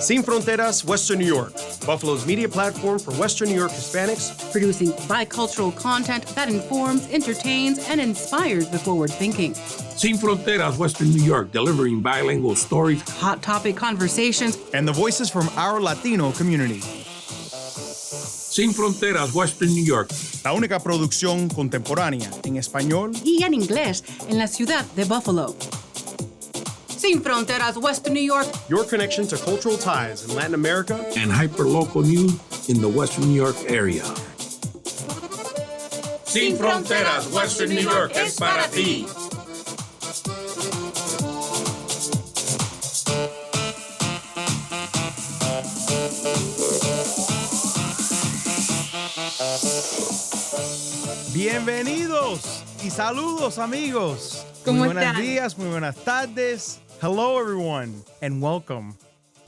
Sin Fronteras Western New York, Buffalo's media platform for Western New York Hispanics, producing bicultural content that informs, entertains, and inspires the forward thinking. Sin Fronteras Western New York, delivering bilingual stories, hot topic conversations, and the voices from our Latino community. Sin Fronteras Western New York, la única producción contemporánea en español y en inglés en la ciudad de Buffalo. Sin Fronteras Western New York, your connection to cultural ties in Latin America and hyperlocal news in the Western New York area. Sin Fronteras Western New York es para ti. Bienvenidos y saludos, amigos. ¿Cómo muy buenos están? días, muy buenas tardes. Hello, everyone, and welcome.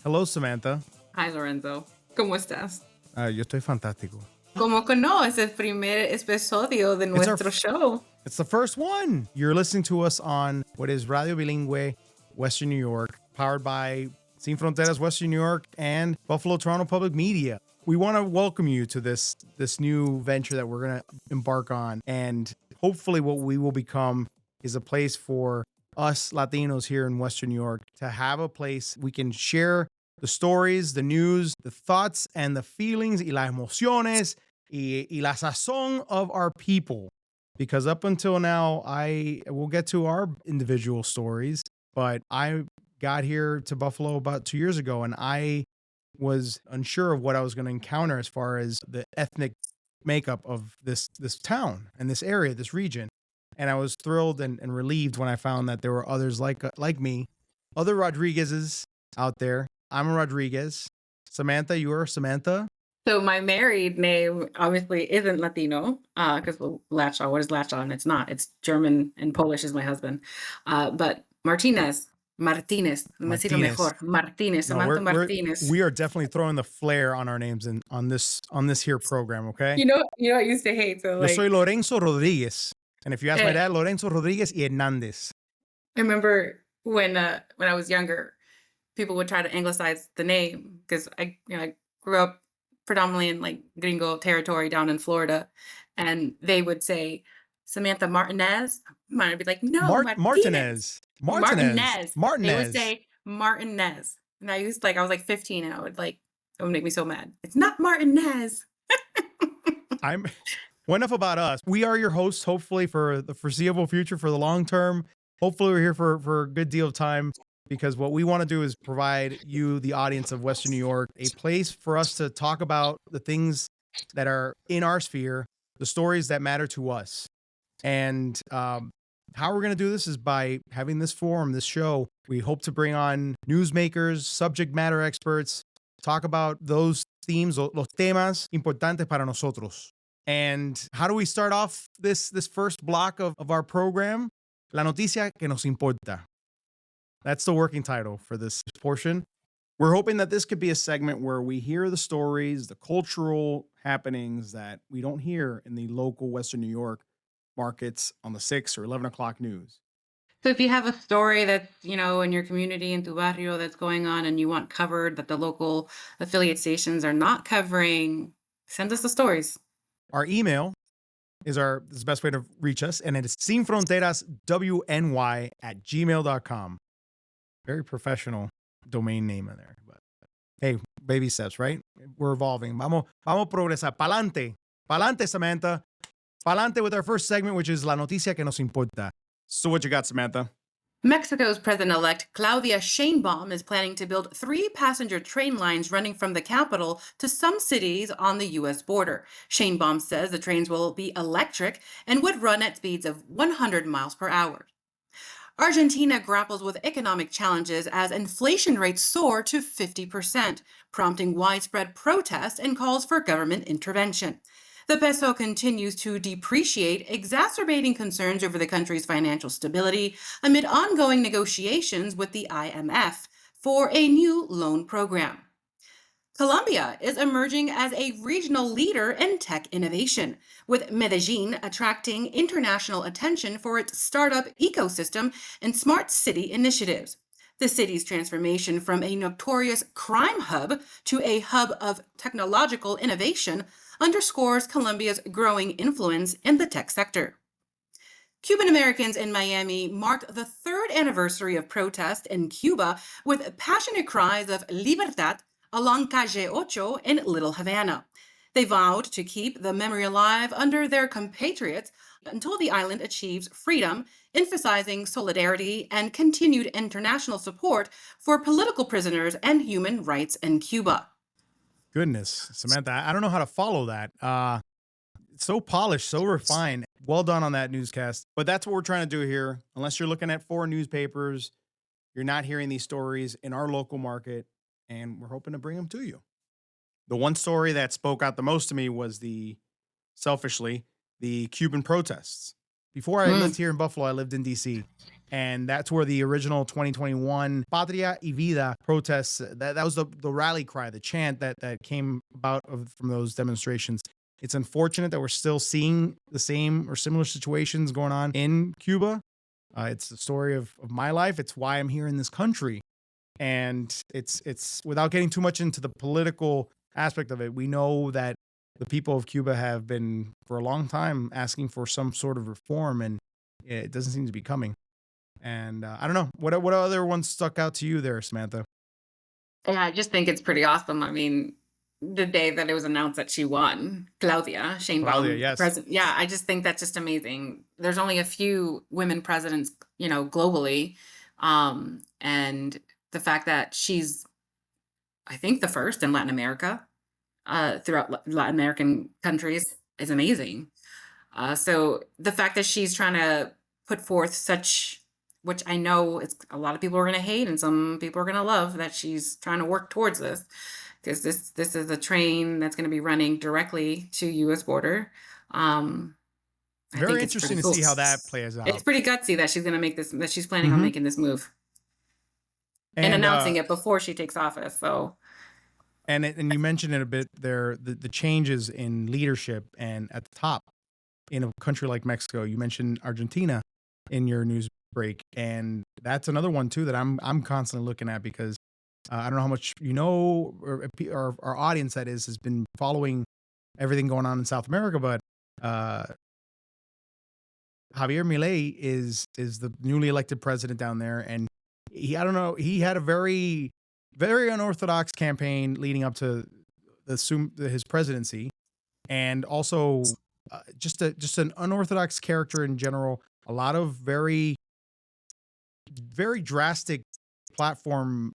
Hello, Samantha. Hi, Lorenzo. ¿Cómo estás? Yo estoy fantástico. ¿Cómo que no? Es el primer episodio de nuestro show. It's the first one. You're listening to us on what is Radio Bilingüe, Western New York, powered by Sin Fronteras Western New York and Buffalo Toronto Public Media. We want to welcome you to this new venture that we're going to embark on. And hopefully what we will become is a place for us Latinos here in Western New York to have a place we can share the stories, the news, the thoughts, and the feelings, y las emociones, y la sazón of our people. Because up until now, we'll get to our individual stories, but I got here to Buffalo about 2 years ago, and I was unsure of what I was going to encounter as far as the ethnic makeup of this town and this area, this region. And I was thrilled and relieved when I found that there were others like me, other Rodríguezes out there. I'm a Rodríguez. Samantha, you are Samantha? So my married name obviously isn't Latino, because Latshaw, what is Latshaw? And it's not. It's German and Polish is my husband. But Martinez, Martinez. Samantha Martinez. We are definitely throwing the flair on our names on this here program, okay? You know, I used to hate. So Yo like, soy Lorenzo Rodríguez. And if you ask my dad, Lorenzo Rodríguez y Hernández. I remember when I was younger, people would try to anglicize the name because I grew up predominantly in like gringo territory down in Florida, and they would say Samantha Martinez. I'd be like, no, Martinez. Martinez. They would say Martinez, and I was like 15, and it would make me so mad. It's not Martinez. Enough about us. We are your hosts, hopefully for the foreseeable future, for the long term. Hopefully we're here for a good deal of time, because what we want to do is provide you, the audience of Western New York, a place for us to talk about the things that are in our sphere, the stories that matter to us. And how we're going to do this is by having this forum, this show. We hope to bring on newsmakers, subject matter experts, talk about those themes, los temas importantes para nosotros. And how do we start off this first block of our program? La noticia que nos importa. That's the working title for this portion. We're hoping that this could be a segment where we hear the stories, the cultural happenings that we don't hear in the local Western New York markets on the 6 or 11 o'clock news. So if you have a story that's, in your community, in tu barrio, that's going on and you want covered that the local affiliate stations are not covering, send us the stories. Our email is the best way to reach us, and it is sinfronteraswny@gmail.com. Very professional domain name in there. But hey, baby steps, right? We're evolving. Vamos progresar. Pa'lante. Pa'lante, Samantha. Pa'lante with our first segment, which is La Noticia que nos importa. So what you got, Samantha? Mexico's president-elect Claudia Sheinbaum is planning to build 3 passenger train lines running from the capital to some cities on the U.S. border. Sheinbaum says the trains will be electric and would run at speeds of 100 miles per hour. Argentina grapples with economic challenges as inflation rates soar to 50%, prompting widespread protest and calls for government intervention. The peso continues to depreciate, exacerbating concerns over the country's financial stability amid ongoing negotiations with the IMF for a new loan program. Colombia is emerging as a regional leader in tech innovation, with Medellin attracting international attention for its startup ecosystem and smart city initiatives. The city's transformation from a notorious crime hub to a hub of technological innovation underscores Colombia's growing influence in the tech sector. Cuban Americans in Miami marked the third anniversary of protest in Cuba with passionate cries of Libertad along Calle Ocho in Little Havana. They vowed to keep the memory alive under their compatriots until the island achieves freedom, emphasizing solidarity and continued international support for political prisoners and human rights in Cuba. Goodness, Samantha, I don't know how to follow that. So polished, so refined. Well done on that newscast. But that's what we're trying to do here. Unless you're looking at foreign newspapers, you're not hearing these stories in our local market, and we're hoping to bring them to you. The one story that spoke out the most to me was selfishly, the Cuban protests. Before I lived here in Buffalo, I lived in D.C., and that's where the original 2021 Patria y Vida protests, that was the rally cry, the chant that came about from those demonstrations. It's unfortunate that we're still seeing the same or similar situations going on in Cuba. It's the story of my life. It's why I'm here in this country. And it's without getting too much into the political aspect of it, we know that the people of Cuba have been for a long time asking for some sort of reform, and it doesn't seem to be coming. And I don't know, what other ones stuck out to you there, Samantha? Yeah, I just think it's pretty awesome. I mean, the day that it was announced that she won, Claudia Sheinbaum, yes. president. Yeah, I just think that's just amazing. There's only a few women presidents, globally. And the fact that she's, I think, the first in Latin America, throughout Latin American countries is amazing. So the fact that she's trying to put forth such, which I know a lot of people are going to hate and some people are going to love, that she's trying to work towards this, because this is a train that's going to be running directly to U.S. border. Very interesting to see how that plays out. It's pretty gutsy that she's going to make this, that she's planning on making this move and announcing it before she takes office. So. And you mentioned it a bit there, the changes in leadership and at the top in a country like Mexico. You mentioned Argentina in your news break, and that's another one too that I'm constantly looking at, because I don't know how much or our audience that has been following everything going on in South America, but Javier Milei is the newly elected president down there, and he had a very unorthodox campaign leading up to his presidency, and also just an unorthodox character in general. A lot of very, very drastic platform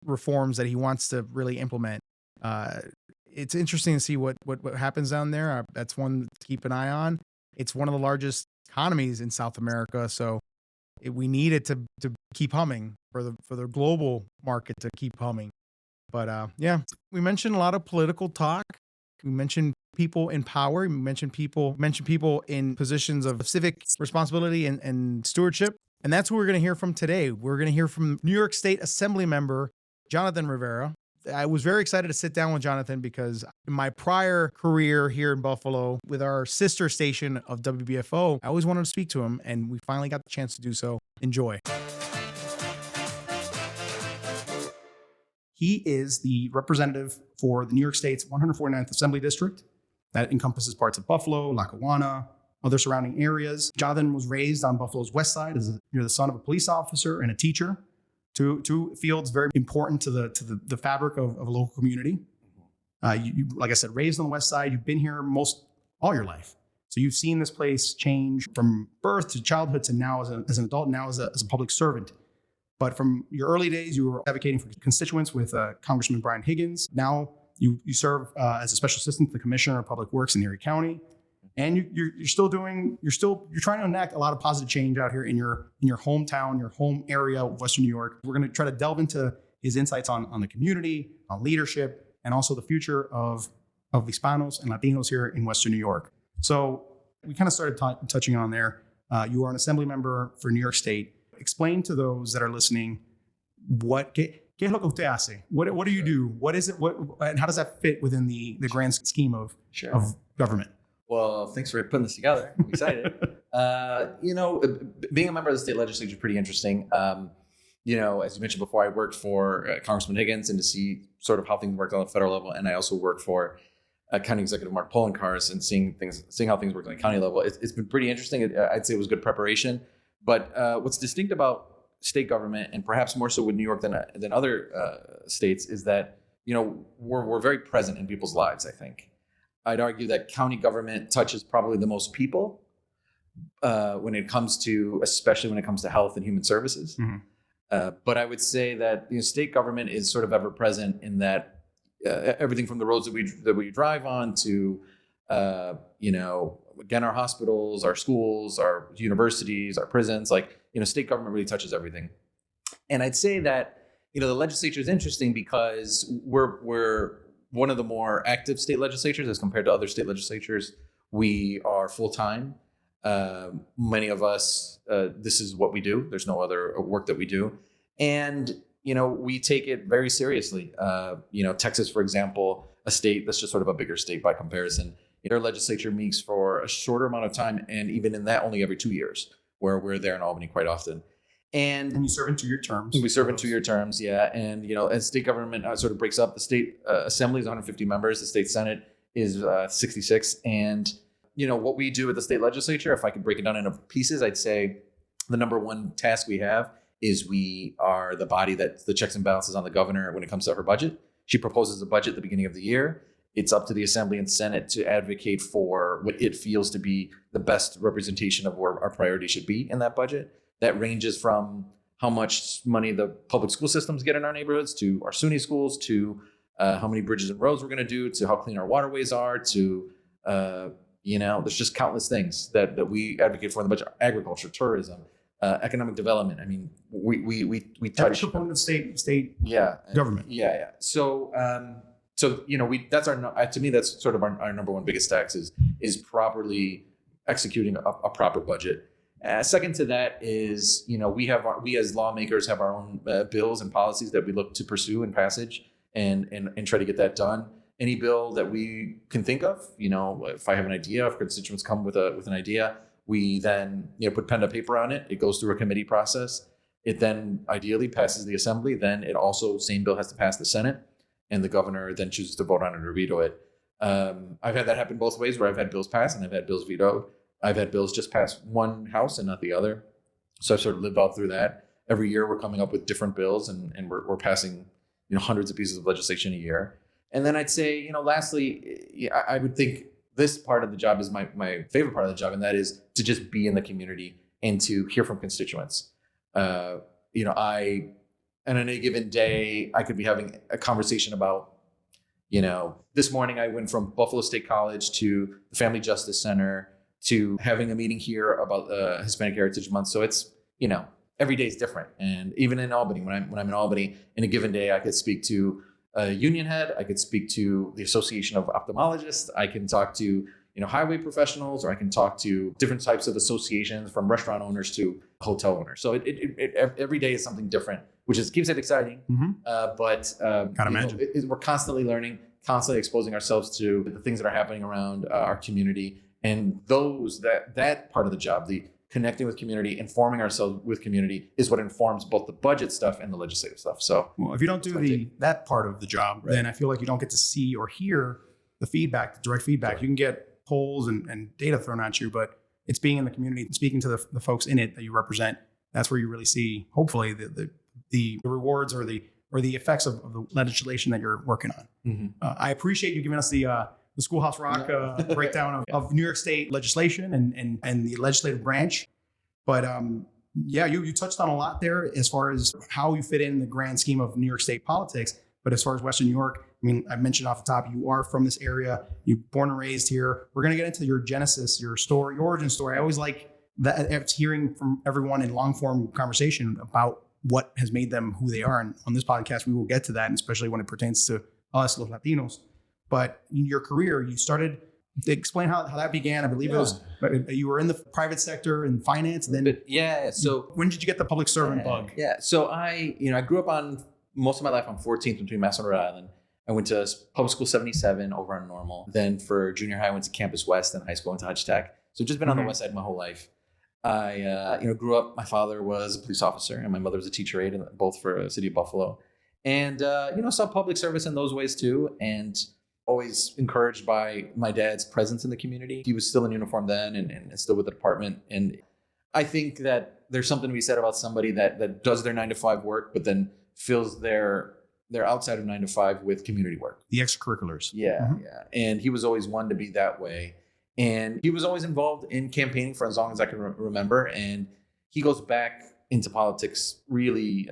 reforms that he wants to really implement. It's interesting to see what happens down there. That's one to keep an eye on. It's one of the largest economies in South America, so we need it to keep humming for the global market to keep humming. But we mentioned a lot of political talk. We mentioned people in power. We mentioned people in positions of civic responsibility and stewardship. And that's who we're going to hear from today. We're going to hear from New York State Assemblymember Jonathan Rivera. I was very excited to sit down with Jonathan because in my prior career here in Buffalo with our sister station of WBFO, I always wanted to speak to him, and we finally got the chance to do so. Enjoy. He is the representative for the New York State's 149th Assembly District. That encompasses parts of Buffalo, Lackawanna, other surrounding areas. Jonathan was raised on Buffalo's west side as the son of a police officer and a teacher. Two fields very important to the fabric of a local community. You, like I said, raised on the west side. You've been here all your life. So you've seen this place change from birth to childhood to now as an adult, now as a public servant. But from your early days, you were advocating for constituents with Congressman Brian Higgins. Now you serve as a special assistant to the Commissioner of Public Works in Erie County. And you're trying to enact a lot of positive change out here in your hometown, your home area of Western New York. We're going to try to delve into his insights on the community, on leadership, and also the future of Hispanos and Latinos here in Western New York. So we kind of started touching on there. You are an assembly member for New York State. Explain to those that are listening ¿qué es lo que usted hace? What do you do? What is it? And how does that fit within the grand scheme of government? Well, thanks for putting this together. I'm excited. Being a member of the state legislature is pretty interesting. as you mentioned before, I worked for Congressman Higgins and to see sort of how things worked on the federal level. And I also worked for County Executive Mark Poloncarz and seeing how things work on the county level. It's been pretty interesting. I'd say it was good preparation. But what's distinct about state government, and perhaps more so with New York than other states, is that we're very present in people's lives. I think I'd argue that county government touches probably the most people especially when it comes to health and human services. Mm-hmm. But I would say that state government is sort of ever present in that everything from the roads that we drive on to again, our hospitals, our schools, our universities, our prisons, state government really touches everything. And I'd say that, the legislature is interesting because we're one of the more active state legislatures as compared to other state legislatures. We are full-time. Many of us, this is what we do. There's no other work that we do. And, we take it very seriously. Texas, for example, a state that's just sort of a bigger state by comparison, their legislature meets for a shorter amount of time, and even in that, only every 2 years, where we're there in Albany quite often. And you serve in 2-year terms. We serve in 2-year terms, yeah. And, as state government sort of breaks up, the state assembly is 150 members. The state senate is 66. And, what we do at the state legislature, if I could break it down into pieces, I'd say the number one task we have is we are the body that the checks and balances on the governor when it comes to her budget. She proposes a budget at the beginning of the year. It's up to the Assembly and Senate to advocate for what it feels to be the best representation of where our priorities should be in that budget. That ranges from how much money the public school systems get in our neighborhoods, to our SUNY schools, to how many bridges and roads we're going to do, to how clean our waterways are, to, there's just countless things that we advocate for in the budget. Agriculture, tourism, economic development. I mean, we touch component of state government. Yeah. So that's to me, that's sort of our number one biggest tax is properly executing a proper budget. Second to that is, we as lawmakers have our own bills and policies that we look to pursue in passage and try to get that done. Any bill that we can think of, if I have an idea, if constituents come with an idea, we then put pen to paper on it. It goes through a committee process. It then ideally passes the assembly. Then it also, same bill has to pass the Senate, and the governor then chooses to vote on it or veto it. I've had that happen both ways, where I've had bills pass and I've had bills vetoed. I've had bills just pass one house and not the other. So I've sort of lived all through that. Every year we're coming up with different bills, and we're passing hundreds of pieces of legislation a year. And then I'd say, lastly, I would think this part of the job is my favorite part of the job, and that is to just be in the community and to hear from constituents. On any given day, I could be having a conversation about, this morning I went from Buffalo State College to the Family Justice Center to having a meeting here about Hispanic Heritage Month. So it's, every day is different. And even in Albany, when I'm in Albany, in a given day, I could speak to a union head. I could speak to the Association of Ophthalmologists. I can talk to, highway professionals, or I can talk to different types of associations, from restaurant owners to hotel owners. So every day is something different, which keeps it exciting. Mm-hmm. Can't imagine. We're constantly learning, constantly exposing ourselves to the things that are happening around our community. And that part of the job, the connecting with community, informing ourselves with community, is what informs both the budget stuff and the legislative stuff. So, well, if you don't do that part of the job, then I feel like you don't get to see or hear the feedback, the direct feedback. Right. You can get polls and data thrown at you, but it's being in the community, speaking to the folks in it that you represent. That's where you really see, hopefully, the rewards or the effects of the legislation that you're working on. Mm-hmm. I appreciate you giving us the Schoolhouse Rock breakdown of New York State legislation and the legislative branch. But you touched on a lot there as far as how you fit in the grand scheme of New York State politics. But as far as Western New York, I mean, I mentioned off the top, you are from this area. You're born and raised here. We're going to get into your genesis, your story, your origin story. I always like that. It's hearing from everyone in long form conversation about what has made them who they are. And on this podcast, we will get to that, and especially when it pertains to us, los Latinos. But in your career, you started to explain how that began. I believe it was, you were in the private sector in finance. Then So when did you get the public servant bug? So I grew up on most of my life on 14th between Mass and Rhode Island. I went to public school 77 over on Normal. Then for junior high, I went to Campus West, and high school went to Hutch Tech. So just been on the West Side my whole life. I grew up. My father was a police officer, and my mother was a teacher aide, both for the city of Buffalo. And saw public service in those ways too, and always encouraged by my dad's presence in the community. He was still in uniform then, and still with the department. And I think that there's something to be said about somebody that does their 9-to-5 work, but then fills their outside of 9 to 5 with community work. The extracurriculars. Yeah, Mhm. yeah. And he was always one to be that way. And he was always involved in campaigning for as long as I can remember. And he goes back into politics really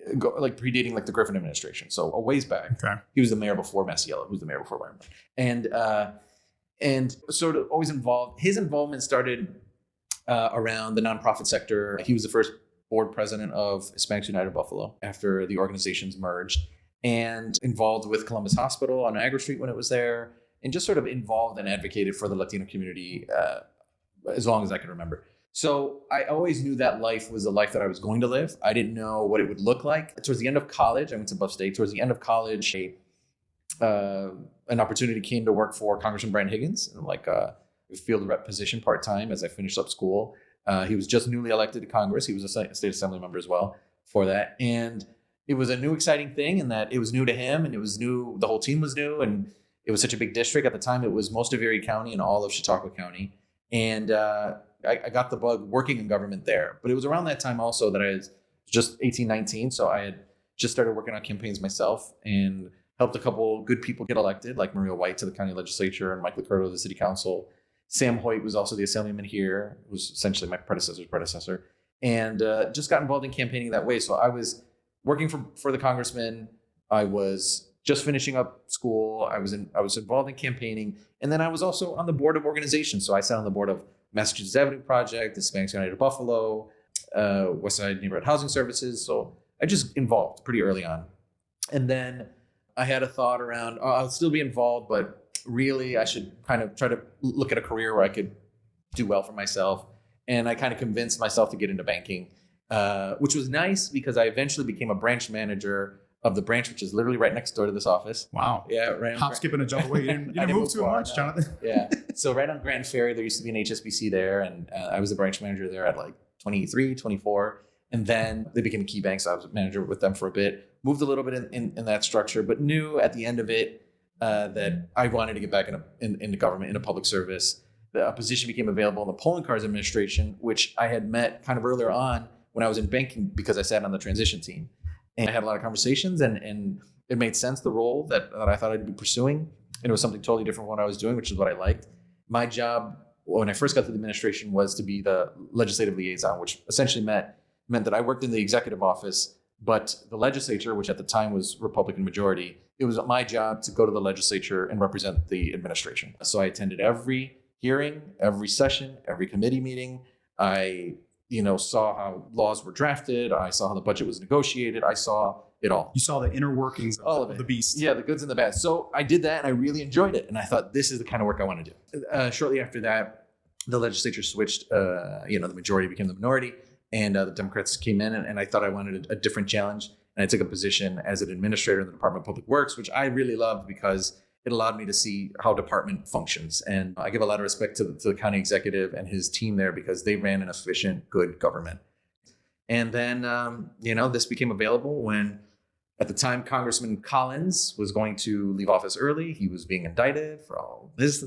predating like the Griffin administration. So a ways back. Okay. He was the mayor before Masiello, who was the mayor before Byron. And sort of always involved. His involvement started around the nonprofit sector. He was the first board president of Hispanics United Buffalo after the organizations merged, and involved with Columbus Hospital on Niagara Street when it was there, and just sort of involved and advocated for the Latino community as long as I can remember. So I always knew that life was the life that I was going to live. I didn't know what it would look like. Towards the end of college, I went to Buff State. Towards the end of college, an opportunity came to work for Congressman Brian Higgins in a field rep position part-time as I finished up school. He was just newly elected to Congress. He was a state assembly member as well for that. And it was a new, exciting thing in that it was new to him, and it was new. The whole team was new, and it was such a big district. At the time, it was most of Erie County and all of Chautauqua County. And I got the bug working in government there. But it was around that time also that I was just 18, 19. So I had just started working on campaigns myself and helped a couple good people get elected, like Maria White to the county legislature and Mike Licurdo to the city council. Sam Hoyt was also the assemblyman here, who was essentially my predecessor's predecessor, and just got involved in campaigning that way. So I was working for the congressman. I was just finishing up school. I was involved in campaigning, and then I was also on the board of organizations. So I sat on the board of Massachusetts Avenue Project, Hispanics United Buffalo, West Side Neighborhood Housing Services. So I just involved pretty early on, and then I had a thought around I'll still be involved, but really I should kind of try to look at a career where I could do well for myself. And I kind of convinced myself to get into banking, which was nice because I eventually became a branch manager of the branch, which is literally right next door to this office. Wow. Yeah, right. Hop, skip, and a jump away. You didn't move too much, Jonathan. Yeah. So right on Grand Ferry, there used to be an HSBC there, and I was the branch manager there at 23, 24. And then they became a key bank, so I was a manager with them for a bit. Moved a little bit in that structure, but knew at the end of it that I wanted to get back into government, into public service. The position became available in the polling cards administration, which I had met kind of earlier on when I was in banking because I sat on the transition team. And I had a lot of conversations, and it made sense, the role that I thought I'd be pursuing. And it was something totally different from what I was doing, which is what I liked. My job when I first got to the administration was to be the legislative liaison, which essentially meant that I worked in the executive office, but the legislature, which at the time was Republican majority, it was my job to go to the legislature and represent the administration. So I attended every hearing, every session, every committee meeting. I saw how laws were drafted. I saw how the budget was negotiated. I saw it all. You saw the inner workings of the beast. Yeah, the goods and the bad. So I did that, and I really enjoyed it. And I thought, this is the kind of work I want to do. Shortly after that, the legislature switched. The majority became the minority, and the Democrats came in, and I thought I wanted a different challenge. And I took a position as an administrator in the Department of Public Works, which I really loved because it allowed me to see how department functions. And I give a lot of respect to the county executive and his team there because they ran an efficient, good government. And then, this became available when, at the time, Congressman Collins was going to leave office early. He was being indicted for all this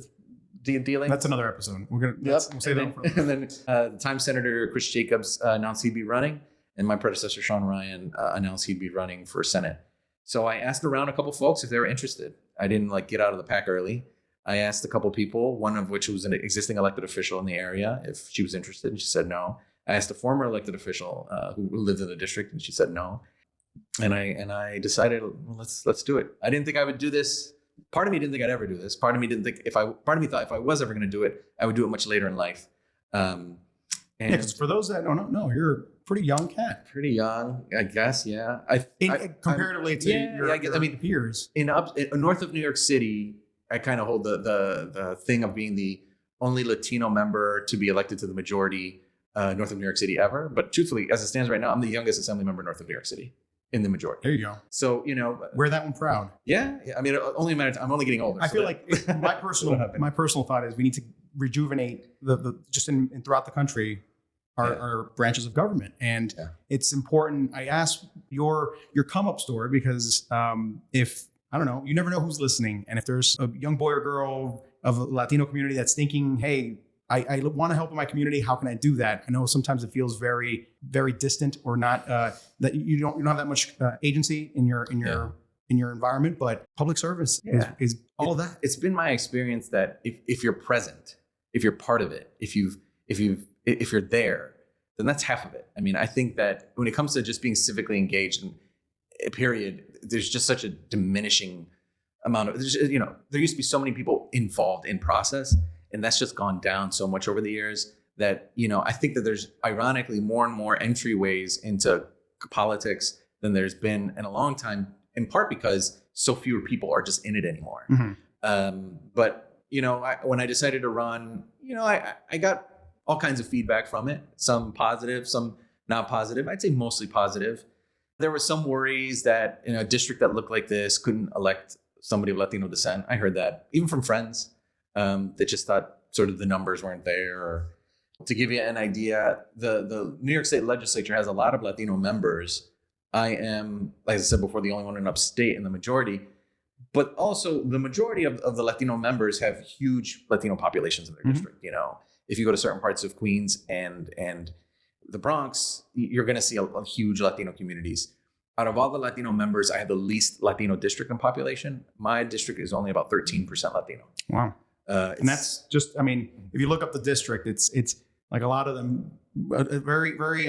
dealing. That's another episode. We'll say that. And then the time Senator Chris Jacobs announced he'd be running, and my predecessor, Sean Ryan, announced he'd be running for Senate. So I asked around a couple folks if they were interested. I didn't get out of the pack early. I asked a couple people, one of which was an existing elected official in the area, if she was interested, and she said no. I asked a former elected official who lived in the district, and she said no. And I decided, well, let's do it. I didn't think I would do this. Part of me didn't think I'd ever do this. Part of me thought if I was ever going to do it, I would do it much later in life. Because for those that don't know, you're a pretty young cat. Pretty young, I guess. Yeah. Comparatively to your peers. In north of New York City, I kind of hold the thing of being the only Latino member to be elected to the majority north of New York City ever. But truthfully, as it stands right now, I'm the youngest assembly member north of New York City in the majority. There you go. So, wear that one proud. Yeah. I mean, only a matter of time. I'm only getting older. I feel like my personal thought is we need to rejuvenate the just in throughout the country our branches of government. And it's important. I asked your come up story because if I don't know, you never know who's listening, and if there's a young boy or girl of a Latino community that's thinking, hey, I want to help in my community. How can I do that? I know sometimes it feels very, very distant, or not that you don't have that much agency in your environment. But public service is all of that. It's been my experience that if you're present, if you're part of it, if you're there, then that's half of it. I mean, I think that when it comes to just being civically engaged, and period, there's just such a diminishing amount of. There used to be so many people involved in process. And that's just gone down so much over the years that, I think that there's ironically more and more entryways into politics than there's been in a long time, in part because so fewer people are just in it anymore. But when I decided to run, I got all kinds of feedback from it, some positive, some not positive. I'd say mostly positive. There were some worries that in a district that looked like this couldn't elect somebody of Latino descent. I heard that even from friends. That just thought sort of the numbers weren't there. Or to give you an idea, the New York State legislature has a lot of Latino members. I am, like I said before, the only one in upstate in the majority, but also the majority of the Latino members have huge Latino populations in their district. If you go to certain parts of Queens and the Bronx, you're going to see a huge Latino communities. Out of all the Latino members, I have the least Latino district in population. My district is only about 13% Latino. Wow. And that's just, if you look up the district, it's like a lot of them very, very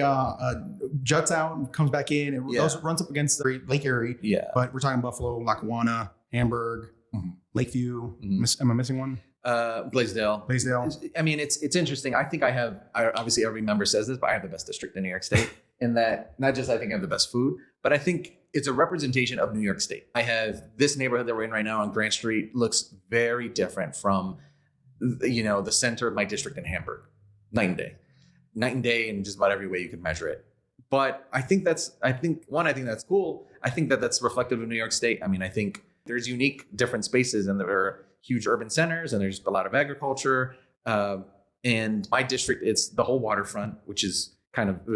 juts out and comes back in and runs up against the Lake Erie. Yeah. But we're talking Buffalo, Lackawanna, Hamburg, Lakeview. Am I missing one? Blaisdell. It's interesting. I think obviously every member says this, but I have the best district in New York State. In that, not just I think I have the best food, but I think it's a representation of New York State. I have this neighborhood that we're in right now on Grant Street looks very different from, the center of my district in Hamburg. Night and day in just about every way you could measure it. But I think that's cool. I think that's reflective of New York State. I think there's unique different spaces, and there are huge urban centers, and there's a lot of agriculture. And my district, it's the whole waterfront, which is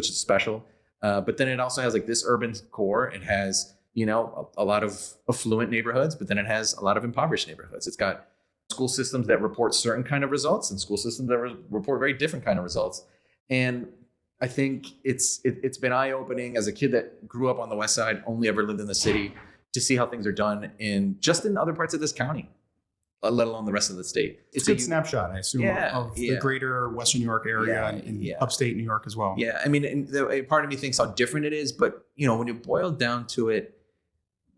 special. But then it also has like this urban core. It has, a lot of affluent neighborhoods, but then it has a lot of impoverished neighborhoods. It's got school systems that report certain kind of results and school systems that report very different kind of results. And I think it's been eye-opening as a kid that grew up on the West Side, only ever lived in the city, to see how things are done in other parts of this county, let alone the rest of the state. It's a good snapshot, I assume, of the greater Western New York area and upstate New York as well. Yeah, part of me thinks how different it is, but when you boil down to it,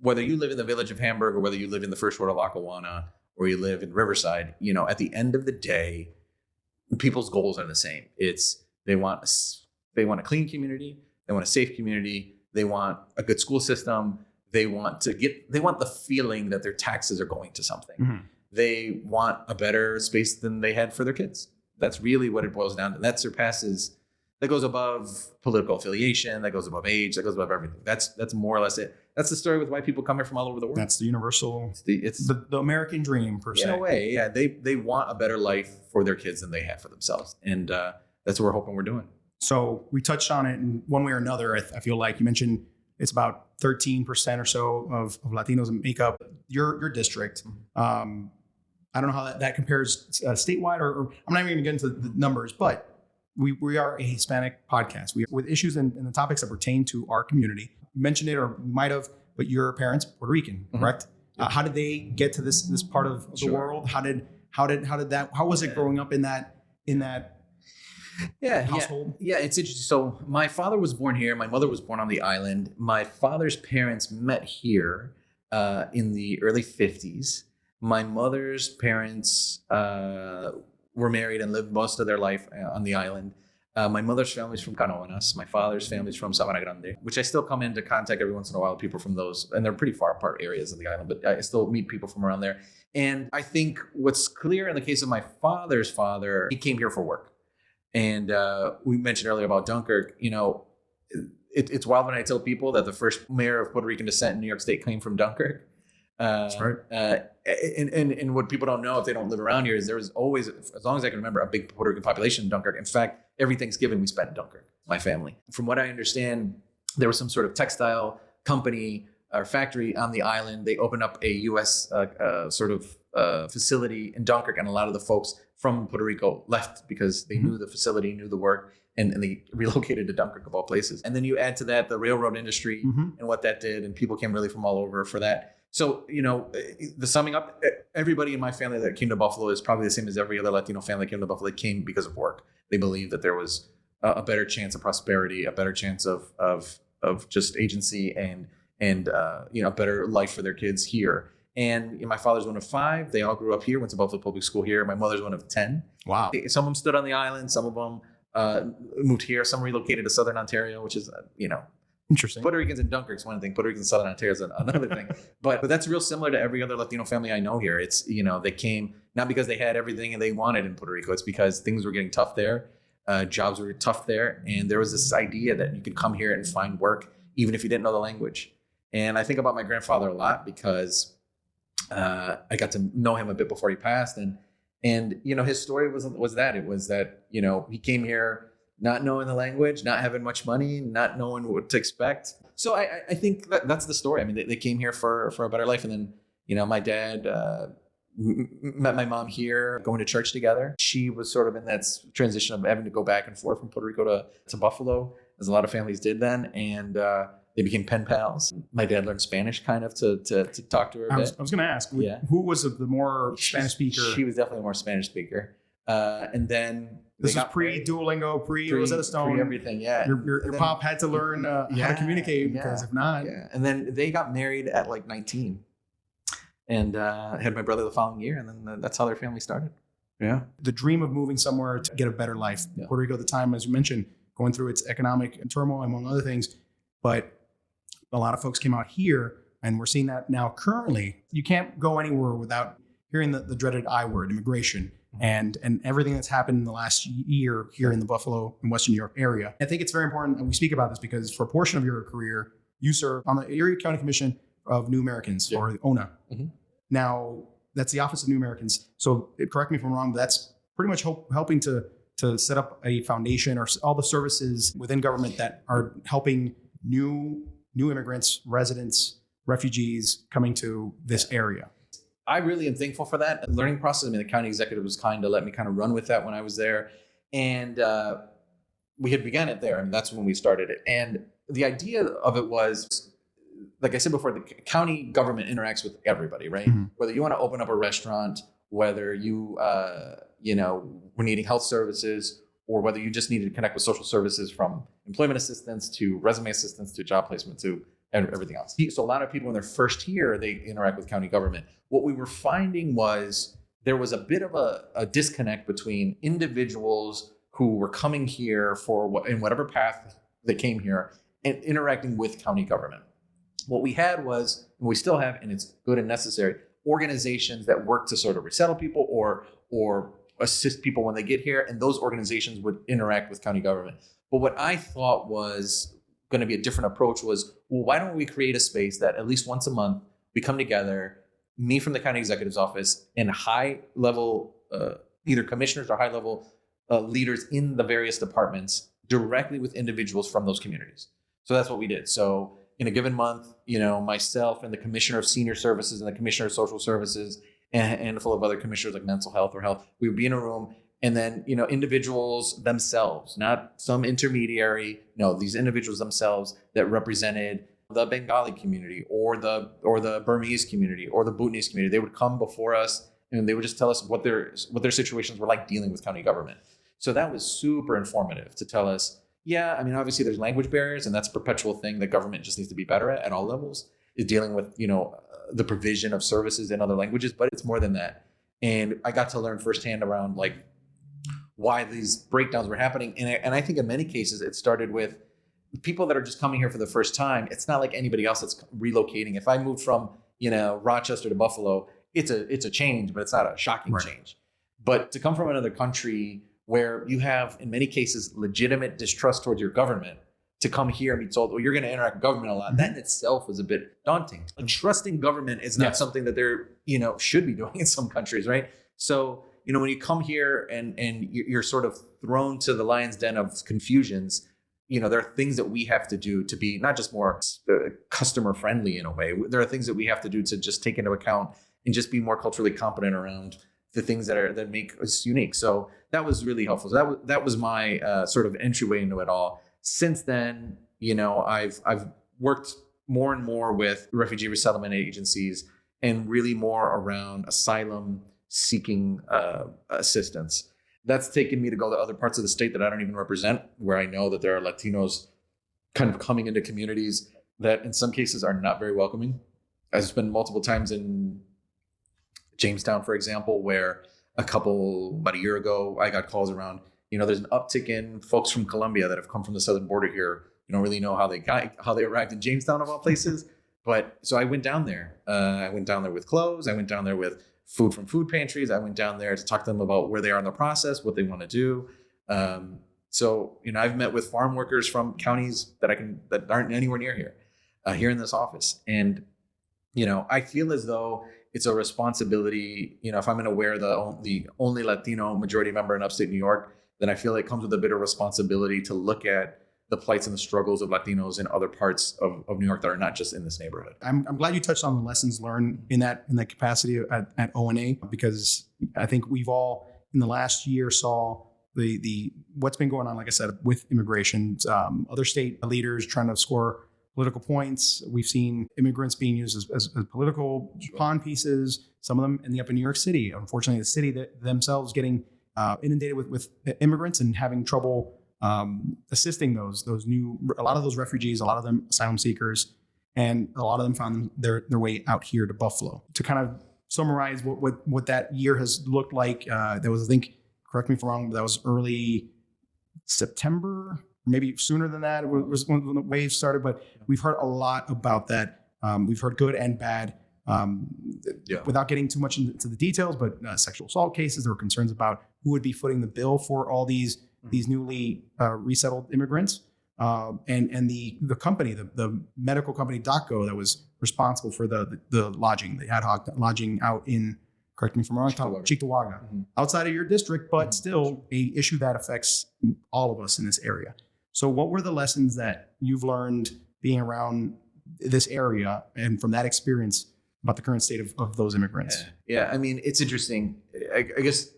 whether you live in the village of Hamburg or whether you live in the first ward of Lackawanna or you live in Riverside, at the end of the day, people's goals are the same. It's they want a clean community, they want a safe community, they want a good school system, they want the feeling that their taxes are going to something. They want a better space than they had for their kids. That's really what it boils down to. That goes above political affiliation, that goes above age, that goes above everything. That's more or less it. That's the story with why people come here from all over the world. That's the universal, it's the American dream, per se. In a way, yeah. They want a better life for their kids than they have for themselves. And that's what we're hoping we're doing. So we touched on it in one way or another. I feel like you mentioned it's about 13% or so of Latinos make up your district. I don't know how that compares statewide, or I'm not even going to get into the numbers, but we are a Hispanic podcast. We with issues and the topics that pertain to our community. You mentioned it, or you might have, but your parents Puerto Rican, correct? How did they get to this part of the world? How was it growing up in that household? Yeah, it's interesting. So my father was born here. My mother was born on the island. My father's parents met here in the early 50s. My mother's parents were married and lived most of their life on the island. My mother's family's from Canoanas. My father's family's from Sabana Grande, which I still come into contact every once in a while with people from those, and they're pretty far apart areas of the island, but I still meet people from around there. And I think what's clear in the case of my father's father, he came here for work. And we mentioned earlier about Dunkirk, it's wild when I tell people that the first mayor of Puerto Rican descent in New York State came from Dunkirk. That's right. And what people don't know if they don't live around here is there was always, as long as I can remember, a big Puerto Rican population in Dunkirk. In fact, every Thanksgiving we spent in Dunkirk, my family. From what I understand, there was some sort of textile company or factory on the island. They opened up a U.S. Facility in Dunkirk, and a lot of the folks from Puerto Rico left because they knew the facility, knew the work, and they relocated to Dunkirk of all places. And then you add to that the railroad industry and what that did, and people came really from all over for that. So, the summing up, everybody in my family that came to Buffalo is probably the same as every other Latino family that came to Buffalo. They came because of work. They believed that there was a better chance of prosperity, a better chance of just agency and a better life for their kids here. And my father's one of 5. They all grew up here, went to Buffalo Public School here. My mother's one of 10. Wow. Some of them stood on the island. Some of them moved here. Some relocated to Southern Ontario, which is, interesting. Puerto Ricans in Dunkirk is one thing. Puerto Ricans in Southern Ontario is another thing. But that's real similar to every other Latino family I know here. It's, they came not because they had everything they wanted in Puerto Rico. It's because things were getting tough there. Jobs were tough there. And there was this idea that you could come here and find work, even if you didn't know the language. And I think about my grandfather a lot because I got to know him a bit before he passed. And his story was that he came here not knowing the language, not having much money, not knowing what to expect. So I think that's the story. I mean, they came here for a better life. And then, my dad met my mom here, going to church together. She was sort of in that transition of having to go back and forth from Puerto Rico to Buffalo, as a lot of families did then. And they became pen pals. My dad learned Spanish kind of to talk to her a bit. I was going to ask, who was the more Spanish speaker? She was definitely a more Spanish speaker. And then this was pre-Duolingo, pre-Rosetta Stone. Pre-everything, yeah. Your pop had to learn how to communicate because if not. Yeah. And then they got married at like 19 and had my brother the following year. And then that's how their family started. Yeah. The dream of moving somewhere to get a better life. Yeah. Puerto Rico at the time, as you mentioned, going through its economic turmoil, among other things. But a lot of folks came out here, and we're seeing that now currently. You can't go anywhere without hearing the dreaded I word, immigration, and everything that's happened in the last year here in the Buffalo and Western New York area. I think it's very important, and we speak about this because for a portion of your career, you served on the Erie County Commission of New Americans, or the ONA. Mm-hmm. Now, that's the Office of New Americans. So correct me if I'm wrong, but that's pretty much helping to set up a foundation or all the services within government that are helping new immigrants, residents, refugees coming to this area. I really am thankful for that learning process. I mean, the county executive was kind to let me kind of run with that when I was there. And we had begun it there. I mean, that's when we started it. And the idea of it was, like I said before, the county government interacts with everybody, right? Mm-hmm. Whether you want to open up a restaurant, whether you, were needing health services, or whether you just needed to connect with social services, from employment assistance to resume assistance to job placement to everything else. So a lot of people when they're first here, they interact with county government. What we were finding was there was a bit of a disconnect between individuals who were coming here in whatever path they came here and interacting with county government. What we had was, and we still have, and it's good and necessary, organizations that work to sort of resettle people or assist people when they get here, and those organizations would interact with county government. But what I thought was going to be a different approach was, well, why don't we create a space that at least once a month we come together, me from the county executive's office, and high-level either commissioners or high-level leaders in the various departments directly with individuals from those communities. So that's what we did. So in a given month, myself and the commissioner of senior services and the commissioner of social services and a handful of other commissioners like mental health or health, we would be in a room, and then, individuals themselves, not some intermediary, these individuals themselves that represented the Bengali community or the Burmese community or the Bhutanese community, they would come before us and they would just tell us what their situations were like dealing with county government. So that was super informative to tell us, obviously there's language barriers, and that's a perpetual thing that government just needs to be better at all levels, is dealing with, the provision of services in other languages, but it's more than that. And I got to learn firsthand around why these breakdowns were happening. And I think in many cases it started with people that are just coming here for the first time. It's not like anybody else that's relocating. If I moved from, Rochester to Buffalo, it's a change, but it's not a shocking change. But to come from another country where you have, in many cases, legitimate distrust towards your government, to come here and be told, well, you're going to interact with government a lot. That in itself was a bit daunting. And trusting government is not something that they're, should be doing in some countries, right? So, when you come here and you're sort of thrown to the lion's den of confusions, there are things that we have to do to be not just more customer friendly in a way. There are things that we have to do to just take into account and just be more culturally competent around the things that make us unique. So that was really helpful. So that was my sort of entryway into it all. Since then, I've worked more and more with refugee resettlement agencies and really more around asylum seeking assistance. That's taken me to go to other parts of the state that I don't even represent, where I know that there are Latinos kind of coming into communities that in some cases are not very welcoming. I've spent multiple times in Jamestown, for example, where about a year ago, I got calls around, there's an uptick in folks from Colombia that have come from the southern border here. You don't really know how they arrived in Jamestown of all places. But so I went down there. I went down there with clothes. I went down there with food from food pantries. I went down there to talk to them about where they are in the process, what they want to do. So I've met with farm workers from counties that aren't anywhere near here, here in this office. And, I feel as though it's a responsibility, if I'm going to wear the only Latino majority member in upstate New York, then I feel it comes with a bit of responsibility to look at the plights and the struggles of Latinos in other parts of New York that are not just in this neighborhood. I'm glad you touched on the lessons learned in that capacity at ONA, because I think we've all in the last year saw the what's been going on, like I said, with immigration, other state leaders trying to score political points. We've seen immigrants being used as political pawn pieces, some of them ending up in New York City. Unfortunately, the city themselves getting inundated with immigrants and having trouble assisting a lot of those refugees, a lot of them asylum seekers, and a lot of them found their way out here to Buffalo. To kind of summarize what that year has looked like, there was, I think, correct me if I'm wrong, but that was early September, maybe sooner than that. It was when the wave started, but we've heard a lot about that. We've heard good and bad. Without getting too much into the details, but sexual assault cases, there were concerns about who would be footing the bill for all these newly resettled immigrants, and the company, the medical company DACO, that was responsible for the lodging, the ad hoc lodging out in, correct me if I'm wrong, Cheektowaga, outside of your district, but still a issue that affects all of us in this area. So what were the lessons that you've learned being around this area and from that experience about the current state of those immigrants? Yeah. I mean, it's interesting. I guess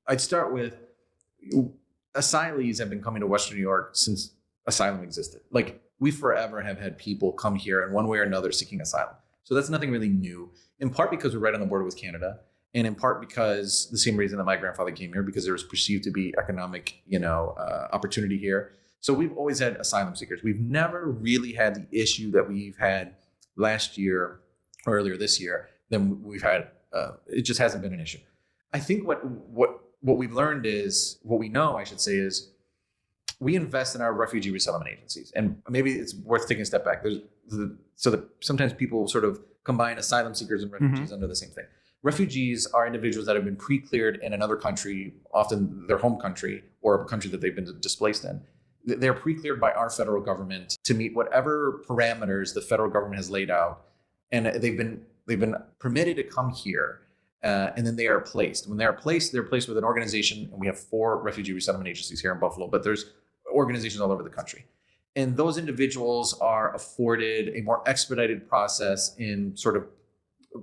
I'd start with asylees have been coming to Western New York since asylum existed. Like, we forever have had people come here in one way or another seeking asylum. So that's nothing really new, in part because we're right on the border with Canada, and in part because the same reason that my grandfather came here, because there was perceived to be economic, opportunity here. So we've always had asylum seekers. We've never really had the issue that we've had last year or earlier this year. Then we've had, it just hasn't been an issue. I think what we've learned is, what we know, I should say, is we invest in our refugee resettlement agencies. And maybe it's worth taking a step back. So that sometimes people sort of combine asylum seekers and refugees under the same thing. Refugees are individuals that have been pre-cleared in another country, often their home country or a country that they've been displaced in. They're pre-cleared by our federal government to meet whatever parameters the federal government has laid out. And they've been permitted to come here. And then they are placed. When they're placed with an organization, and we have 4 refugee resettlement agencies here in Buffalo, but there's organizations all over the country. And those individuals are afforded a more expedited process in sort of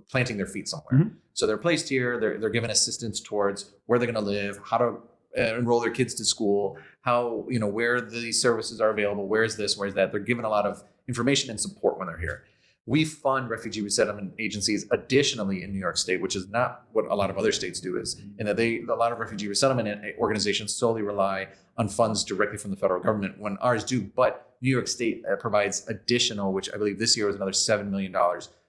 planting their feet somewhere. So they're placed here, they're given assistance towards where they're going to live, how to enroll their kids to school, how, where these services are available, where's this, where's that. They're given a lot of information and support when they're here. We fund refugee resettlement agencies additionally in New York State, which is not what a lot of other states do, is in that a lot of refugee resettlement organizations solely rely on funds directly from the federal government when ours do. But New York State provides additional, which I believe this year was another $7 million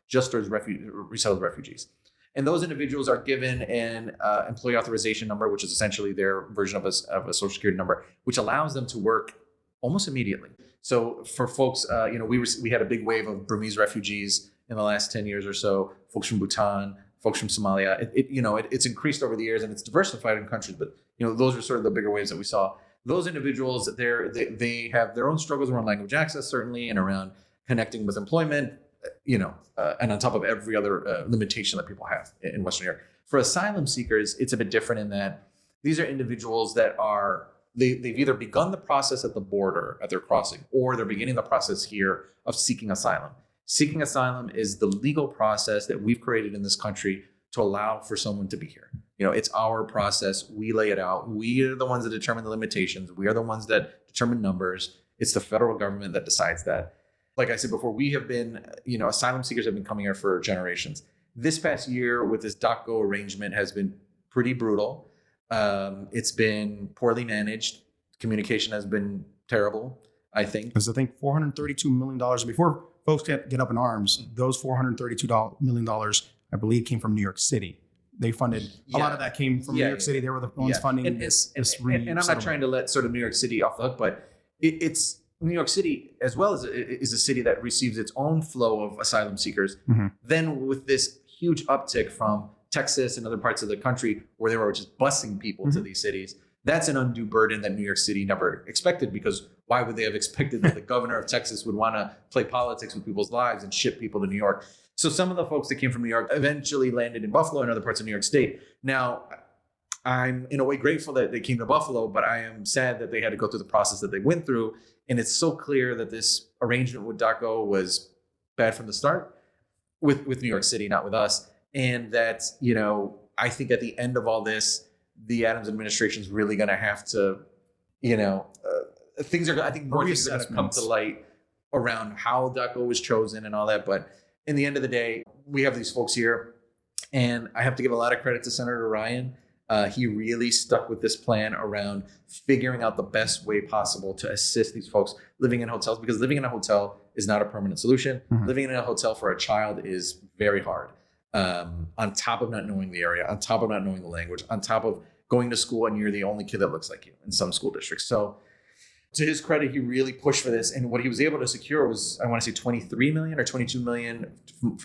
just towards resettled refugees. And those individuals are given an employee authorization number, which is essentially their version of a Social Security number, which allows them to work almost immediately. So for folks, we had a big wave of Burmese refugees in the last 10 years or so, folks from Bhutan, folks from Somalia. It's increased over the years and it's diversified in countries, but those are sort of the bigger waves that we saw. those individuals, they have their own struggles around language access, certainly, and around connecting with employment, and on top of every other limitation that people have in Western New York. For asylum seekers, it's a bit different in that these are individuals that they've either begun the process at the border at their crossing, or they're beginning the process here of seeking asylum. Seeking asylum is the legal process that we've created in this country to allow for someone to be here. It's our process. We lay it out. We are the ones that determine the limitations. We are the ones that determine numbers. It's the federal government that decides that. Like I said before, we have been, asylum seekers have been coming here for generations. This past year with this DocGo arrangement has been pretty brutal. It's been poorly managed. Communication has been terrible, I think. Because I think $432 million, before folks get up in arms, those $432 million, I believe, came from New York City. They funded, a lot of that came from New York City. They were the ones funding this. And I'm not trying to let sort of New York City off the hook, but it's New York City, as well as is a city that receives its own flow of asylum seekers. Mm-hmm. Then with this huge uptick from Texas and other parts of the country where they were just busing people to these cities, that's an undue burden that New York City never expected, because why would they have expected that the governor of Texas would want to play politics with people's lives and ship people to New York? So some of the folks that came from New York eventually landed in Buffalo and other parts of New York State. Now, I'm in a way grateful that they came to Buffalo, but I am sad that they had to go through the process that they went through. And it's so clear that this arrangement with DocGo was bad from the start with New York City, not with us. And that, I think at the end of all this, the Adams administration is really going to have to, things are going to come to light around how DocGo was chosen and all that. But in the end of the day, we have these folks here, and I have to give a lot of credit to Senator Ryan. He really stuck with this plan around figuring out the best way possible to assist these folks living in hotels, because living in a hotel is not a permanent solution. Mm-hmm. Living in a hotel for a child is very hard. On top of not knowing the area, on top of not knowing the language, on top of going to school and you're the only kid that looks like you in some school districts. So to his credit, he really pushed for this. And what he was able to secure was, I want to say $23 million or $22 million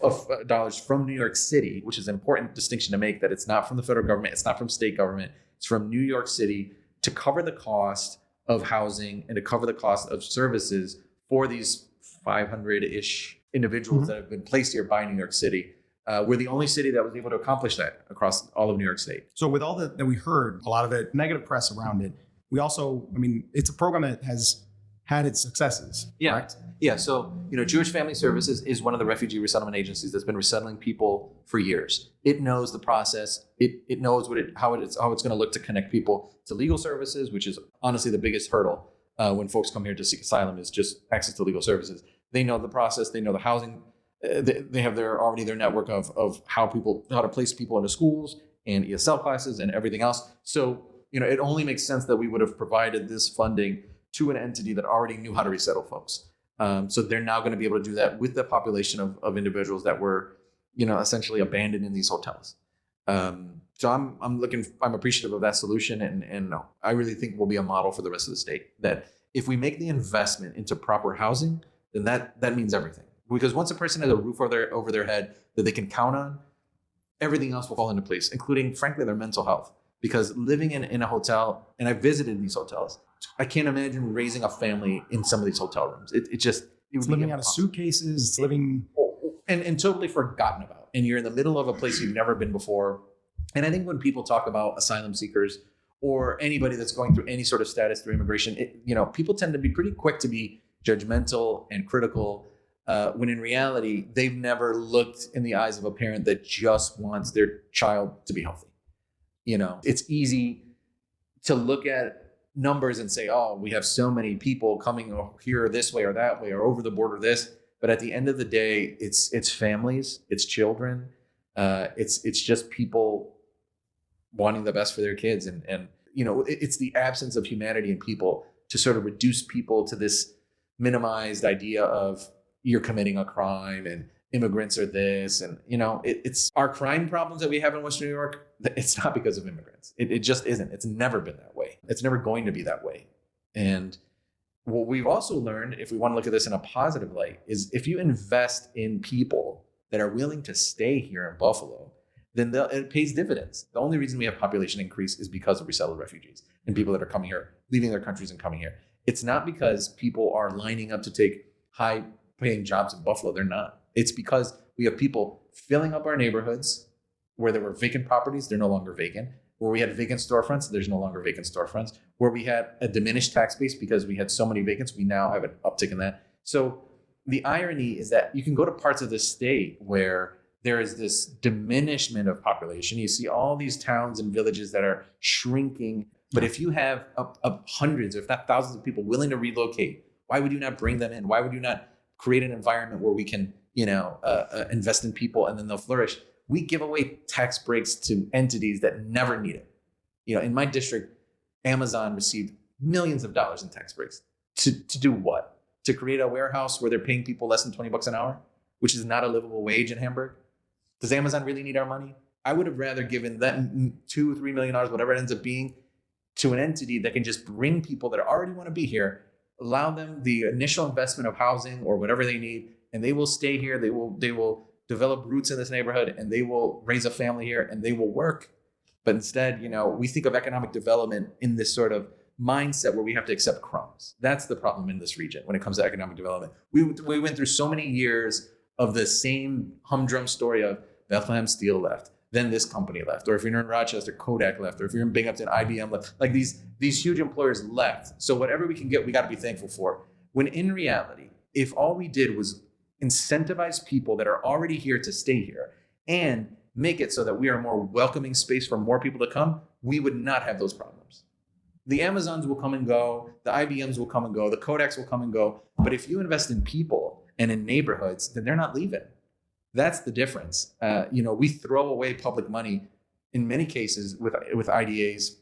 of dollars from New York City, which is an important distinction to make, that it's not from the federal government. It's not from state government. It's from New York City to cover the cost of housing and to cover the cost of services for these 500-ish individuals that have been placed here by New York City. We're the only city that was able to accomplish that across all of New York State. So with all that we heard, a lot of it, negative press around it, we also, it's a program that has had its successes. Yeah. Correct? Yeah. So, Jewish Family Services is one of the refugee resettlement agencies that's been resettling people for years. It knows the process. It knows how it's going to look to connect people to legal services, which is honestly the biggest hurdle when folks come here to seek asylum, is just access to legal services. They know the process. They know the housing. They have their network of how to place people into schools and ESL classes and everything else. So, it only makes sense that we would have provided this funding to an entity that already knew how to resettle folks. So they're now going to be able to do that with the population of individuals that were, essentially abandoned in these hotels. So I'm appreciative of that solution, and I really think will be a model for the rest of the state. That if we make the investment into proper housing, then that means everything. Because once a person has a roof over their head that they can count on, everything else will fall into place, including, frankly, their mental health. Because living in a hotel, and I've visited these hotels, I can't imagine raising a family in some of these hotel rooms. It's living out of suitcases. It's living and totally forgotten about. And you're in the middle of a place you've never been before. And I think when people talk about asylum seekers or anybody that's going through any sort of status through immigration, people tend to be pretty quick to be judgmental and critical. When in reality, they've never looked in the eyes of a parent that just wants their child to be healthy. It's easy to look at numbers and say, oh, we have so many people coming here this way or that way or over the border this. But at the end of the day, it's families, it's children, it's just people wanting the best for their kids. And it's the absence of humanity in people to sort of reduce people to this minimized idea of you're committing a crime and immigrants are this. And, it's our crime problems that we have in Western New York. It's not because of immigrants. It just isn't. It's never been that way. It's never going to be that way. And what we've also learned, if we want to look at this in a positive light, is if you invest in people that are willing to stay here in Buffalo, then it pays dividends. The only reason we have population increase is because of resettled refugees and people that are coming here, leaving their countries and coming here. It's not because people are lining up to take high-paying jobs in Buffalo. They're not. It's because we have people filling up our neighborhoods where there were vacant properties. They're no longer vacant. Where we had vacant storefronts, there's no longer vacant storefronts. Where we had a diminished tax base because we had so many vacants, we now have an uptick in that. So the irony is that you can go to parts of the state where there is this diminishment of population. You see all these towns and villages that are shrinking. But if you have hundreds, if not thousands of people willing to relocate, why would you not bring them in? Why would you not create an environment where we can, invest in people and then they'll flourish? We give away tax breaks to entities that never need it. In my district, Amazon received millions of dollars in tax breaks to do what? To create a warehouse where they're paying people less than $20 an hour, which is not a livable wage in Hamburg. Does Amazon really need our money? I would have rather given them $2 or $3 million, whatever it ends up being, to an entity that can just bring people that already want to be here, allow them the initial investment of housing or whatever they need, and they will stay here. They will develop roots in this neighborhood, and they will raise a family here, and they will work. But instead, we think of economic development in this sort of mindset where we have to accept crumbs. That's the problem in this region when it comes to economic development. We went through so many years of the same humdrum story of Bethlehem Steel left, then this company left, or if you're in Rochester, Kodak left, or if you're in Binghamton, IBM left. Like these huge employers left. So whatever we can get, we got to be thankful for. When in reality, if all we did was incentivize people that are already here to stay here and make it so that we are a more welcoming space for more people to come, we would not have those problems. The Amazons will come and go, the IBMs will come and go, the Kodaks will come and go. But if you invest in people and in neighborhoods, then they're not leaving. That's the difference. We throw away public money in many cases with IDAs,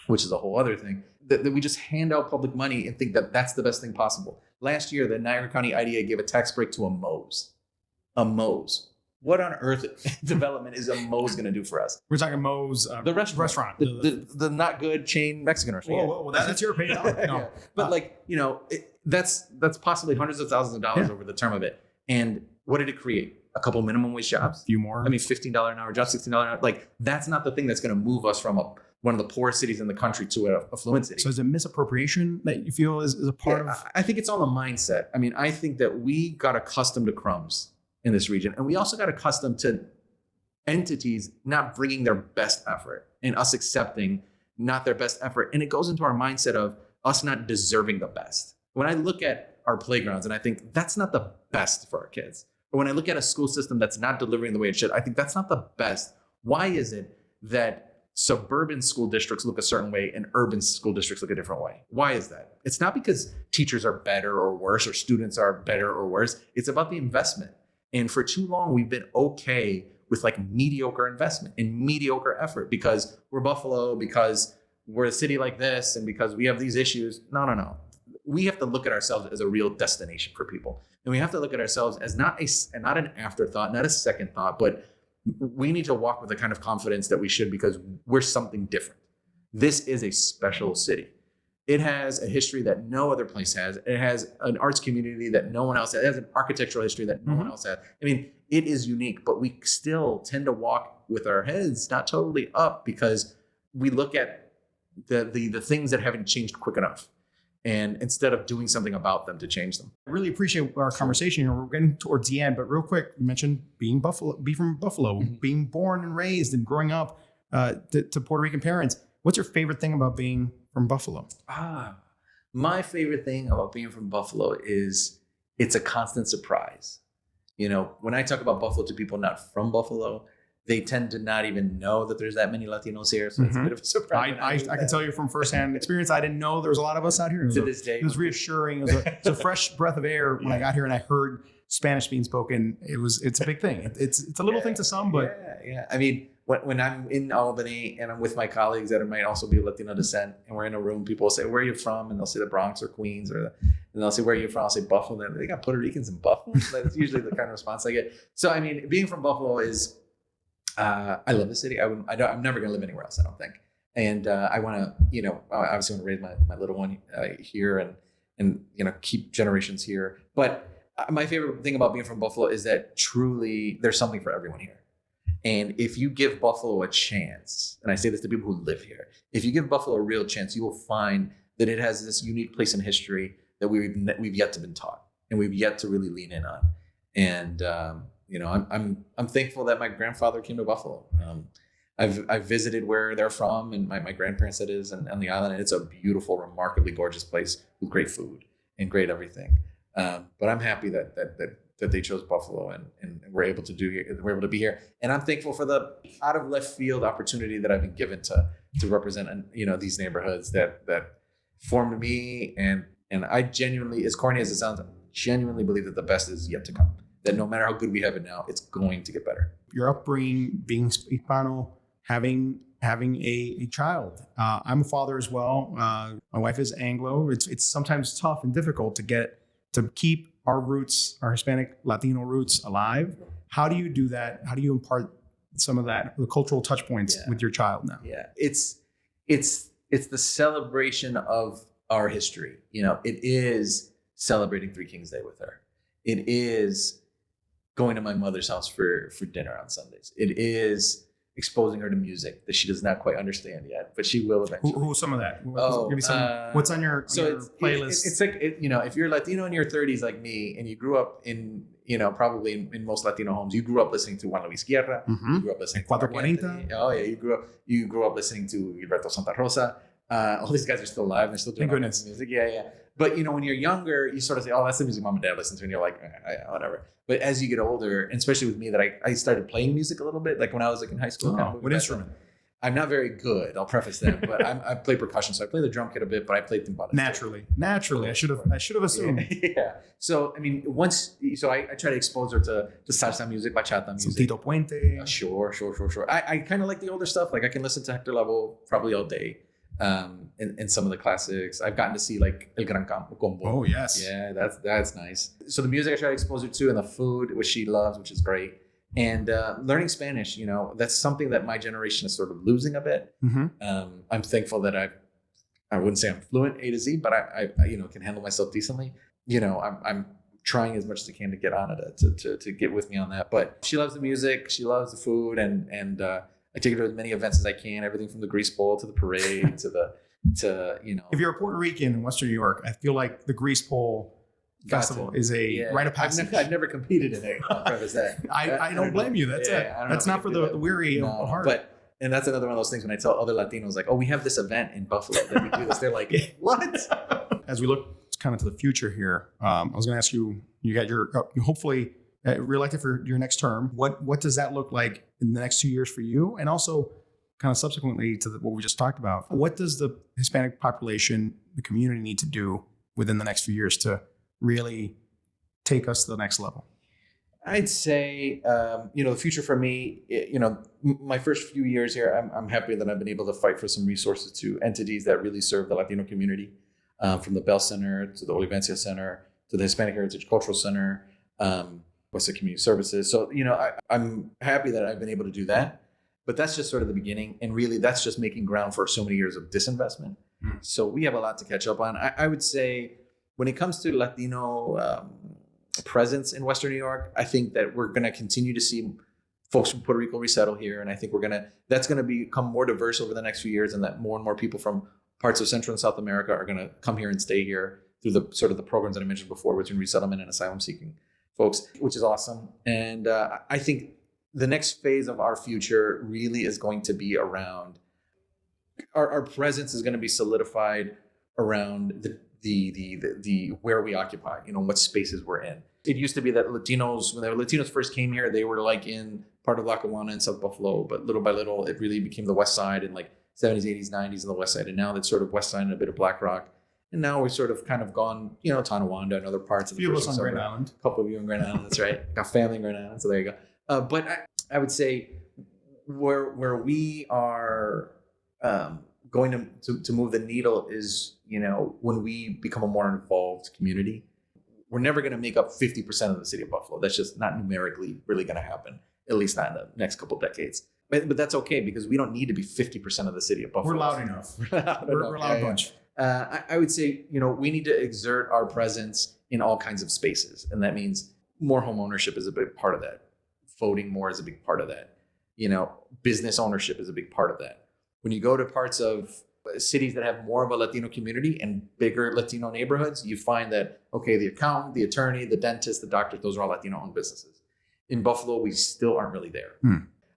which is a whole other thing, that we just hand out public money and think that that's the best thing possible. Last year, the Niagara County IDA gave a tax break to a Moe's. A Moe's. What on earth development is a Moe's going to do for us? We're talking Moe's, the restaurant. The not good chain Mexican restaurant. Whoa, that's your opinion. No. Yeah. But that's possibly hundreds of thousands of dollars over the term of it. And what did it create? A couple minimum wage jobs. A few more. $15 an hour jobs, $16 an hour. Like, that's not the thing that's going to move us from one of the poorest cities in the country to an affluent city. So is it misappropriation that you feel is a part of? I think it's all a mindset. I think that we got accustomed to crumbs in this region. And we also got accustomed to entities not bringing their best effort and us accepting not their best effort. And it goes into our mindset of us not deserving the best. When I look at our playgrounds and I think that's not the best for our kids, or when I look at a school system that's not delivering the way it should, I think that's not the best. Why is it that suburban school districts look a certain way and urban school districts look a different way? Why is that? It's not because teachers are better or worse or students are better or worse. It's about the investment. And for too long, we've been okay with mediocre investment and mediocre effort because we're Buffalo, because we're a city like this, and because we have these issues. No. We have to look at ourselves as a real destination for people. And we have to look at ourselves as not an afterthought, not a second thought, but we need to walk with the kind of confidence that we should because we're something different. This is a special city. It has a history that no other place has. It has an arts community that no one else has. It has an architectural history that no one else has. It is unique, but we still tend to walk with our heads not totally up because we look at the things that haven't changed quick enough. And instead of doing something about them to change them. I really appreciate our conversation here. We're getting towards the end, but real quick, you mentioned being from Buffalo, being born and raised and growing up to Puerto Rican parents. What's your favorite thing about being from Buffalo? My favorite thing about being from Buffalo is it's a constant surprise. When I talk about Buffalo to people not from Buffalo, they tend to not even know that there's that many Latinos here. So it's a bit of a surprise. I can tell you from firsthand experience, I didn't know there was a lot of us out here. To this day. It was reassuring. It was a fresh breath of air when I got here and I heard Spanish being spoken. It's a big thing. It's a little thing to some, but. Yeah. When I'm in Albany and I'm with my colleagues that might also be of Latino descent and we're in a room, people will say, where are you from? And they'll say the Bronx or Queens and they'll say, where are you from? I'll say Buffalo. And they got Puerto Ricans in Buffalo. That's usually the kind of response I get. So, being from Buffalo is, I love the city. I'm never going to live anywhere else, I don't think. And I want to, obviously want to raise my little one here and keep generations here. But my favorite thing about being from Buffalo is that truly there's something for everyone here. And if you give Buffalo a chance, and I say this to people who live here, if you give Buffalo a real chance, you will find that it has this unique place in history that we've yet to been taught, and we've yet to really lean in on. And I'm thankful that my grandfather came to Buffalo. I've visited where they're from, and my grandparents, that is, on the island, and it's a beautiful, remarkably gorgeous place with great food and great everything. But I'm happy that they chose Buffalo and we're able to be here. And I'm thankful for the out of left field opportunity that I've been given to represent, these neighborhoods that formed me. And I genuinely, as corny as it sounds, genuinely believe that the best is yet to come. That no matter how good we have it now, it's going to get better. Your upbringing, being Hispano, having a child. I'm a father as well. My wife is Anglo. It's sometimes tough and difficult to keep our roots, our Hispanic Latino roots alive. How do you do that? How do you impart some of that, the cultural touch points with your child now? Yeah, it's the celebration of our history. It is celebrating Three Kings Day with her. It is going to my mother's house for dinner on Sundays. It is exposing her to music that she does not quite understand yet, but she will eventually. Who's some of that? Give me some. What's on your playlist? It's like, if you're Latino in your 30s like me, and you grew up in, probably in most Latino homes, you grew up listening to Juan Luis Guerra. Mm-hmm. You grew up listening to 440. Oh yeah, you grew up listening to Gilberto Santa Rosa. All these guys are still alive. They're still doing all kinds of music. Yeah. But when you're younger, you sort of say, "Oh, that's the music mom and dad listen to," and you're like, whatever. But as you get older, and especially with me, that I started playing music a little bit, like when I was in high school. What instrument? I'm not very good. I'll preface that, but I play percussion, so I play the drum kit a bit, but I play timbales. Naturally, I should have assumed. Yeah. So I try to expose her to salsa music, bachata music. Some Tito Puente. Sure. I kind of like the older stuff. Like I can listen to Hector Lavoe probably all day. And some of the classics. I've gotten to see like El Gran Campo Combo. Oh yes. Yeah, that's nice. So the music I try to expose her to, and the food, which she loves, which is great. And learning Spanish, that's something that my generation is sort of losing a bit. Mm-hmm. I'm thankful that I wouldn't say I'm fluent A to Z, but I can handle myself decently. I'm trying as much as I can to get on it, to get with me on that. But she loves the music, she loves the food, and I take her to as many events as I can, everything from the Grease Bowl to the parade to If you're a Puerto Rican in Western New York, I feel like the Grease Bowl Festival is a rite of passage. I've never competed in it. I'll preface that. I don't blame you. That's it. That's not for the weary of heart. And that's another one of those things when I tell other Latinos, like, "Oh, we have this event in Buffalo that we do this." They're like, "What?" As we look kind of to the future here, I was going to ask you. You got your hopefully reelected for your next term. What does that look like in the next 2 years for you? And also, kind of subsequently to what we just talked about, what does the Hispanic population, the community, need to do within the next few years to really take us to the next level? I'd say, the future for me, my first few years here, I'm happy that I've been able to fight for some resources to entities that really serve the Latino community, from the Bell Center to the Olivencia Center to the Hispanic Heritage Cultural Center, Western Community Services. So, I'm happy that I've been able to do that, but that's just sort of the beginning. And really, that's just making ground for so many years of disinvestment. So we have a lot to catch up on. I would say when it comes to Latino presence in Western New York, I think that we're going to continue to see folks from Puerto Rico resettle here. And I think that's going to become more diverse over the next few years, and that more and more people from parts of Central and South America are going to come here and stay here through the sort of the programs that I mentioned before between resettlement and asylum seeking folks, which is awesome. And I think the next phase of our future really is going to be around our presence is going to be solidified around the where we occupy, what spaces we're in. It used to be that Latinos, when the Latinos first came here, they were like in part of Lackawanna and South Buffalo, but little by little, it really became the West Side in like 70s, 80s, 90s on the West Side. And now it's sort of West Side and a bit of Black Rock. And now we've sort of kind of gone, Tonawanda and other parts of the few of us on Grand Island. A couple of you on Grand Island, that's right. Got family in Grand Island, so there you go. But I would say where we are going to move the needle is, when we become a more involved community. We're never going to make up 50% of the city of Buffalo. That's just not numerically really going to happen, at least not in the next couple of decades. But that's okay, because we don't need to be 50% of the city of Buffalo. We're loud enough. We're a loud bunch. I would say, we need to exert our presence in all kinds of spaces. And that means more home ownership is a big part of that. Voting more is a big part of that. business ownership is a big part of that. When you go to parts of cities that have more of a Latino community and bigger Latino neighborhoods, you find that, okay, the accountant, the attorney, the dentist, the doctor, those are all Latino-owned businesses. In Buffalo, we still aren't really there.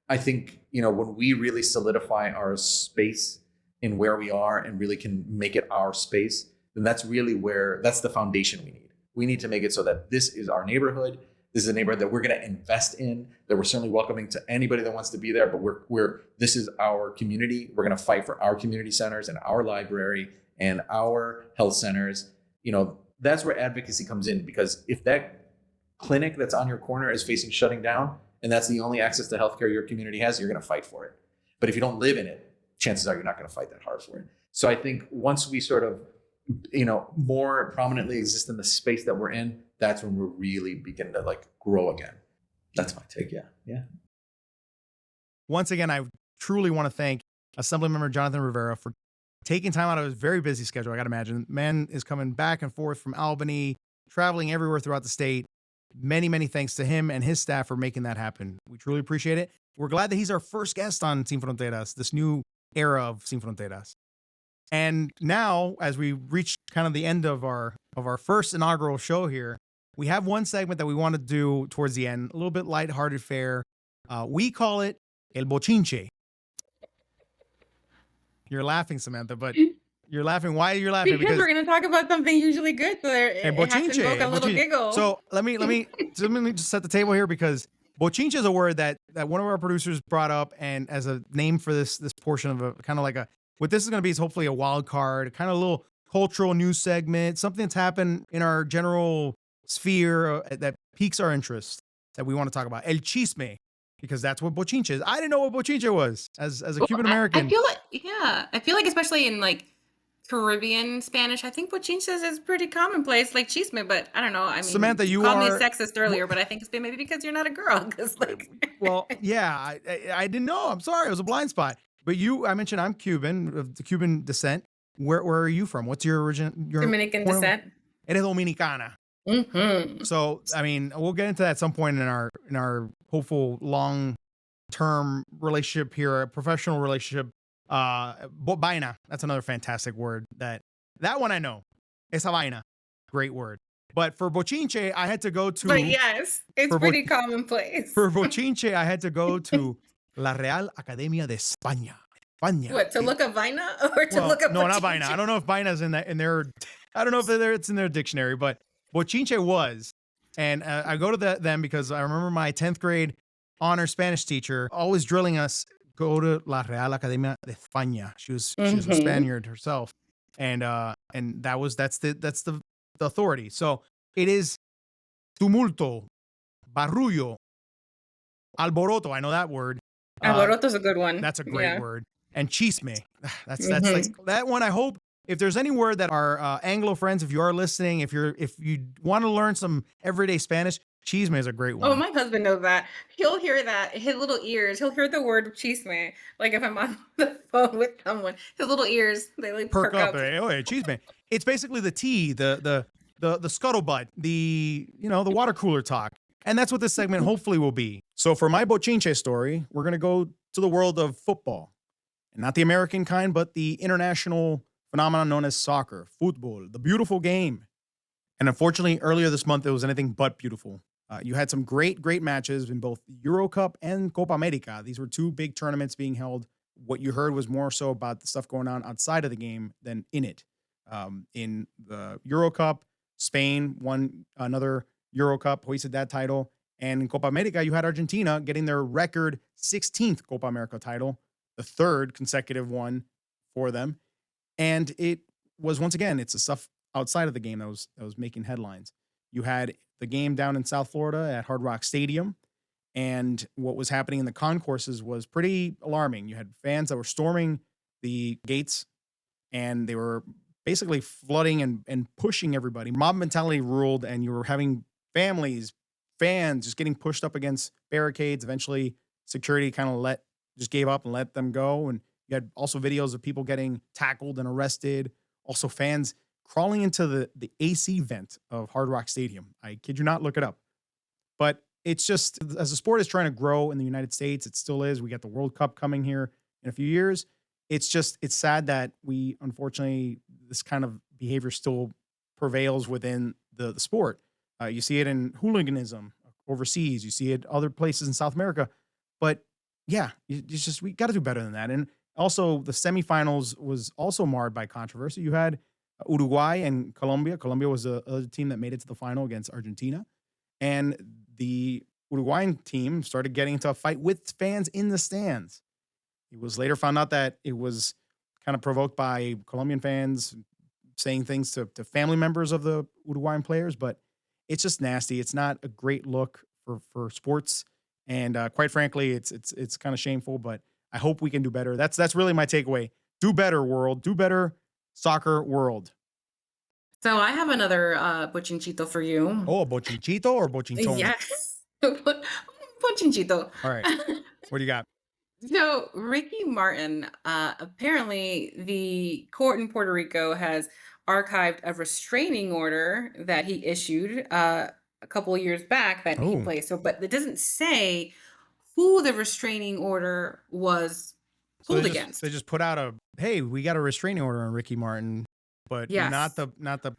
I think, when we really solidify our space in where we are and really can make it our space, then that's the foundation we need. We need to make it so that this is our neighborhood. This is a neighborhood that we're going to invest in, that we're certainly welcoming to anybody that wants to be there, but this is our community. We're going to fight for our community centers and our library and our health centers. That's where advocacy comes in, because if that clinic that's on your corner is facing shutting down and that's the only access to healthcare your community has, you're going to fight for it. But if you don't live in it, chances are you're not going to fight that hard for it. So I think once we sort of, more prominently exist in the space that we're in, that's when we're really begin to grow again. That's my take. Yeah. Once again, I truly want to thank Assemblymember Jonathan Rivera for taking time out of his very busy schedule. I got to imagine, man is coming back and forth from Albany, traveling everywhere throughout the state. Many, many thanks to him and his staff for making that happen. We truly appreciate it. We're glad that he's our first guest on Sin Fronteras, this new era of Sin Fronteras. And now, as we reach kind of the end of our first inaugural show here, we have one segment that we want to do towards the end, a little bit lighthearted fare. We call it El Bochinche. You're laughing, Samantha, but you're laughing. Why are you laughing? Because we're going to talk about something usually good, so it has to evoke a little giggle. So let me just set the table here, because Bochinche is a word that one of our producers brought up, and as a name for this portion of a kind of like what this is going to be is hopefully a wild card, kind of a little cultural news segment, something that's happened in our general sphere that piques our interest, that we want to talk about. El chisme, because that's what Bochinche is. I didn't know what Bochinche was as a Cuban American. I feel like especially in Caribbean Spanish, I think Bochinche is pretty commonplace, like chisme, but I don't know. I mean, Samantha, you called me sexist earlier, but I think it's maybe because you're not a girl. Well, yeah, I didn't know. I'm sorry, it was a blind spot. But I mentioned I'm Cuban, of the Cuban descent. Where are you from? What's your origin? Your Dominican descent. Eres Dominicana. Mm-hmm. So, I mean, we'll get into that at some point in our hopeful long-term relationship here, a professional relationship. Vaina, that's another fantastic word. That one I know. Esa vaina, great word. But for Bochinche, I had to go to. But yes, it's pretty commonplace. For Bochinche, I had to go to La Real Academia de España. What, to look up vaina or to look up No, Bochinche? not vaina. I don't know if vaina's in their. I don't know if it's in their dictionary, but Bochinche was. And I go to them because I remember my 10th grade honor Spanish teacher always drilling us, go to La Real Academia de España. She was a Spaniard herself. And that's the authority. So it is tumulto, barullo, alboroto. I know that word. Alboroto's a good one. That's a great word. And chisme. That's like that one. I hope if there's any word that our Anglo friends, if you are listening, if you want to learn some everyday Spanish, chisme is a great one. Oh, my husband knows that. He'll hear that. His little ears. He'll hear the word chisme. Like if I'm on the phone with someone, his little ears, they perk up. Oh, yeah, chisme. It's basically the tea, the scuttlebutt, the water cooler talk. And that's what this segment hopefully will be. So for my Bochinche story, we're going to go to the world of football. And not the American kind, but the international phenomenon known as soccer, football, the beautiful game. And unfortunately, earlier this month, it was anything but beautiful. You had some great matches in both Euro Cup and Copa America. These were two big tournaments being held. What you heard was more so about the stuff going on outside of the game than in it. In the Euro Cup, Spain won another Euro Cup, hoisted that title. And in Copa America, you had Argentina getting their record 16th Copa America title, the third consecutive one for them. And it was, once again, it's the stuff outside of the game that was making headlines. You had the game down in South Florida at Hard Rock Stadium, and what was happening in the concourses was pretty alarming. You had fans that were storming the gates, and they were basically flooding and pushing everybody. Mob mentality ruled, and you were having families, fans just getting pushed up against barricades. Eventually, security kind of just gave up and let them go. And you had also videos of people getting tackled and arrested. Also, fans crawling into the AC vent of Hard Rock Stadium. I kid you not, look it up. But it's just, as the sport is trying to grow in the United States, it still is. We got the World Cup coming here in a few years. It's sad that unfortunately, this kind of behavior still prevails within the sport. You see it in hooliganism overseas. You see it other places in South America. But yeah, we got to do better than that. And also, the semifinals was also marred by controversy. You had Uruguay and Colombia. Colombia was a team that made it to the final against Argentina. And the Uruguayan team started getting into a fight with fans in the stands. It was later found out that it was kind of provoked by Colombian fans saying things to family members of the Uruguayan players, but it's just nasty. It's not a great look for sports. And quite frankly, it's kind of shameful, but I hope we can do better. That's really my takeaway. Do better, world. Do better, soccer world. So I have another bochinchito for you. Oh, bochinchito or bochinchon? Yes. Bochinchito. All right. What do you got? So Ricky Martin, apparently the court in Puerto Rico has archived a restraining order that he issued a couple of years back that he placed. So, but it doesn't say who the restraining order was pulled against. They just put out hey, we got a restraining order on Ricky Martin, but not the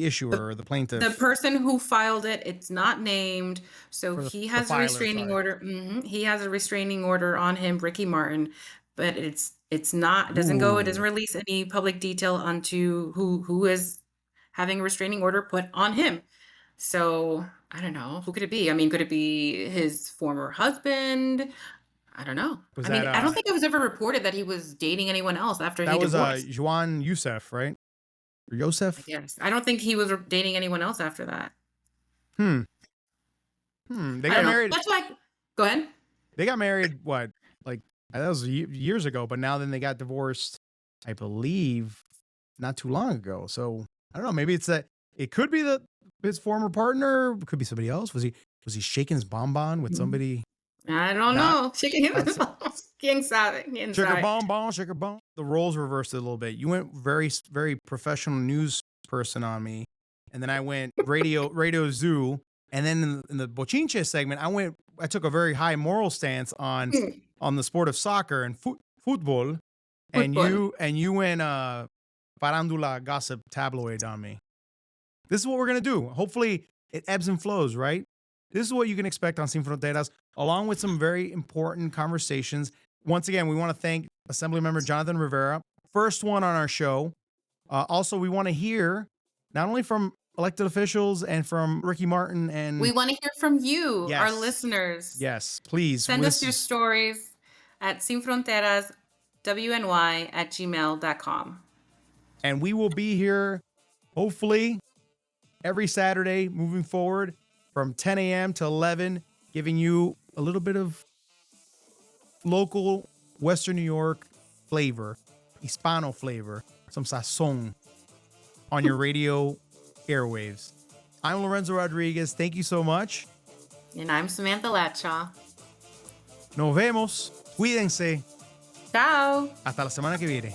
issuer or the plaintiff. The person who filed it, it's not named. So he has a restraining order. He has a restraining order on him, Ricky Martin, but it doesn't release any public detail onto who is having a restraining order put on him. So I don't know. Who could it be? I mean, could it be his former husband? I don't know. I don't think it was ever reported that he was dating anyone else after he divorced. That was Juan Youssef, right? Or Yosef? Yes. I don't think he was dating anyone else after that. They got married. That's why. Go ahead. They got married, what? Like, that was years ago, but now then they got divorced, I believe, not too long ago. So I don't know. Maybe it could be his former partner. It could be somebody else. Was he shaking his bonbon with somebody? I don't know. Shaking his bonbon. ¿Quién sabe? Sugar bonbon, sugar bonbon. The roles reversed a little bit. You went very, very professional news person on me. And then I went radio zoo. And then in the Bochinche segment, I took a very high moral stance on the sport of soccer and football. And you went farandula gossip tabloid on me. This is what we're going to do. Hopefully it ebbs and flows, right? This is what you can expect on Sin Fronteras, along with some very important conversations. Once again, we want to thank Assemblymember Jonathan Rivera, first one on our show. Also, we want to hear not only from elected officials and from Ricky Martin, and we want to hear from you, our listeners. Yes, please. Send us your stories at sinfronteraswny@gmail.com. And we will be here, hopefully, every Saturday moving forward from 10 a.m. to 11, giving you a little bit of local Western New York flavor, Hispano flavor, some sazon on your radio airwaves. I'm Lorenzo Rodríguez. Thank you so much. And I'm Samantha Latshaw. Nos vemos. Cuídense. Ciao. Hasta la semana que viene.